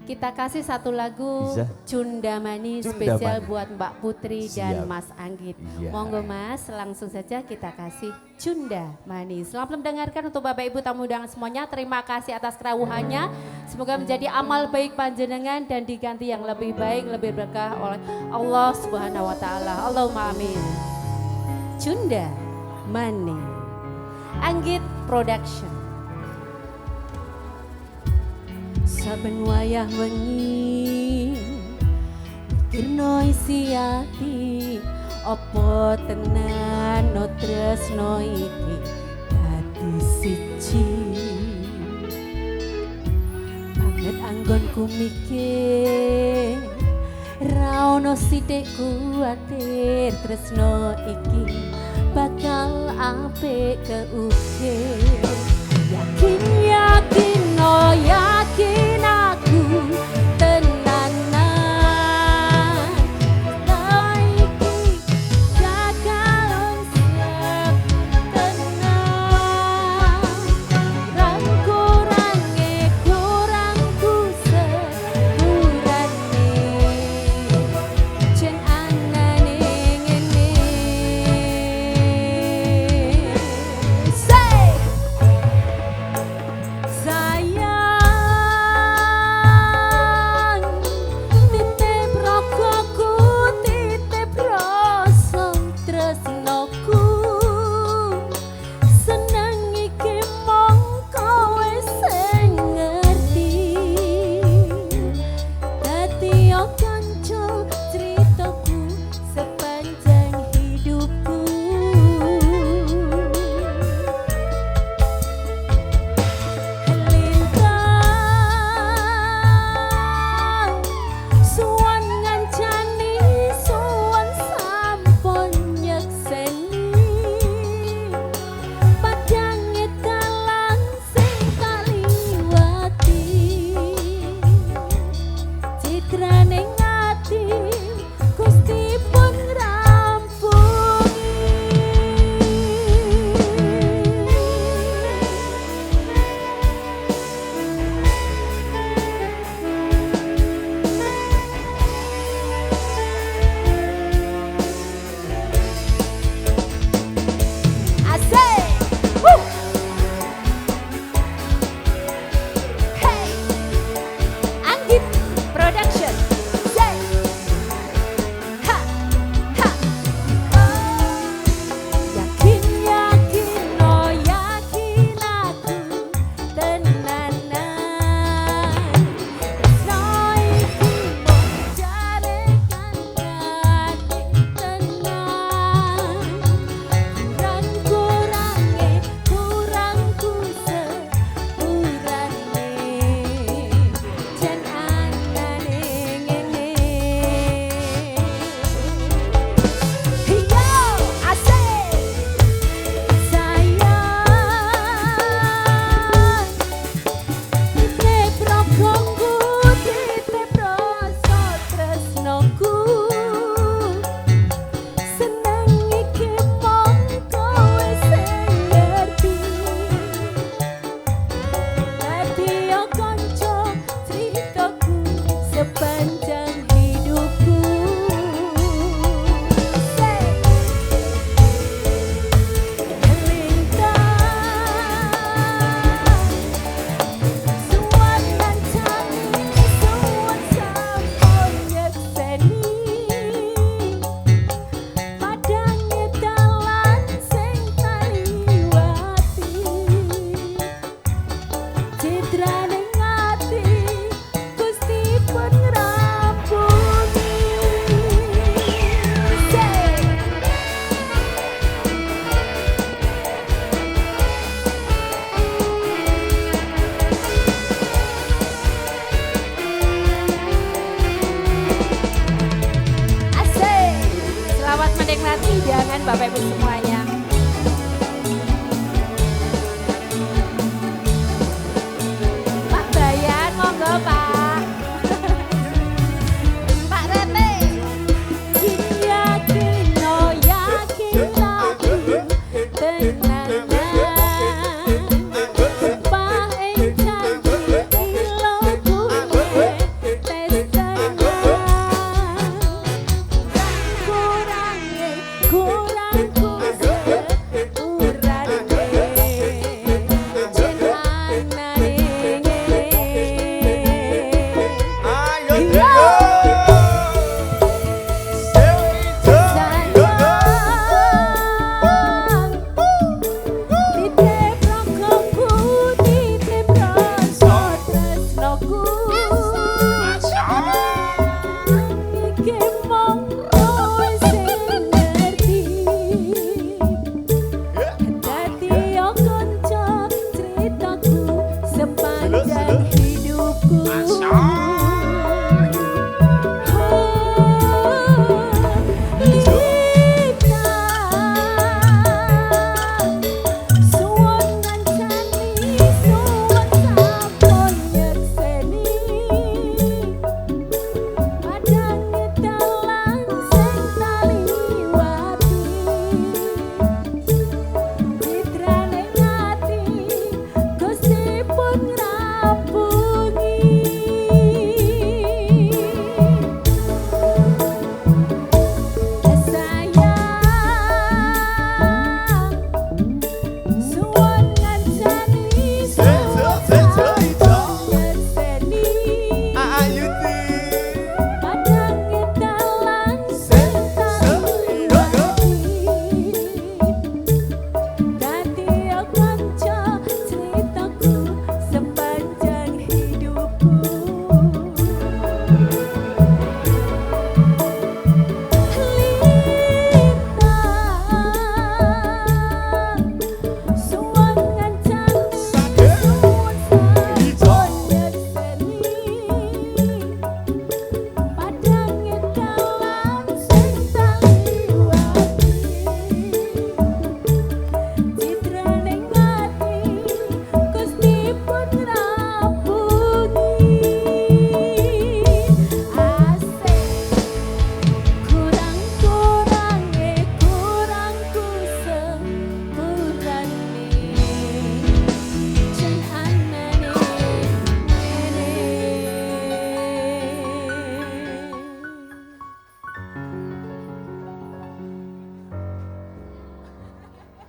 Kita kasih satu lagu Bisa. Cunda Mani Cunda spesial Mani. buat Mbak Putri dan Siap. Mas Anggit. Iya. Monggo Mas, langsung saja kita kasih Cunda Mani. Selamat mendengarkan untuk Bapak Ibu tamu undangan semuanya. Terima kasih atas kerawuhannya. Semoga menjadi amal baik panjenengan dan diganti yang lebih baik, lebih berkah oleh Allah Subhanahu wa taala. Allahumma amin. Cunda Mani. Anggit Production. Saben wayah wengi mikirno isi ati apa tenan no tresno iki dadi siji banget anggonku mikir ra ono sithik kuwatir tresno iki bakal apik keukir yakin yakin no yakin aku tenanan taiki jagalan siap tenang kurang-kurange kurangku sepurane jen anane ngene say sayang titip rogoku titip rasa tresnoku seneng iki mong kowe sing ngerti dadi yo kanca critaku sepanjang hidupku lintang suwan ngancani suwan sampun nyekseni padange dalan sing kaliwati citrane ngati Gusti pun asik. Hey, Anggit Production. Say, ha, ha. Yakin yakin no yakin aku tenanan. Tresno iki mung jare kancane tenang. Kurang-kurange kurangku sepurane jen anane ngene yo asik sayang titip rogoku titip rasa tresnoku seneng iki mong kowe sing ngerti dadi yo kanca critaku sepanjang hidupku say lintang suwan ngancani suwan sampun nyekseni padange dalan sing kaliwati citrane ngati Gusti pun ngrampuni say asik. Selamat menikmati hidangan Bapak Ibu semuanya.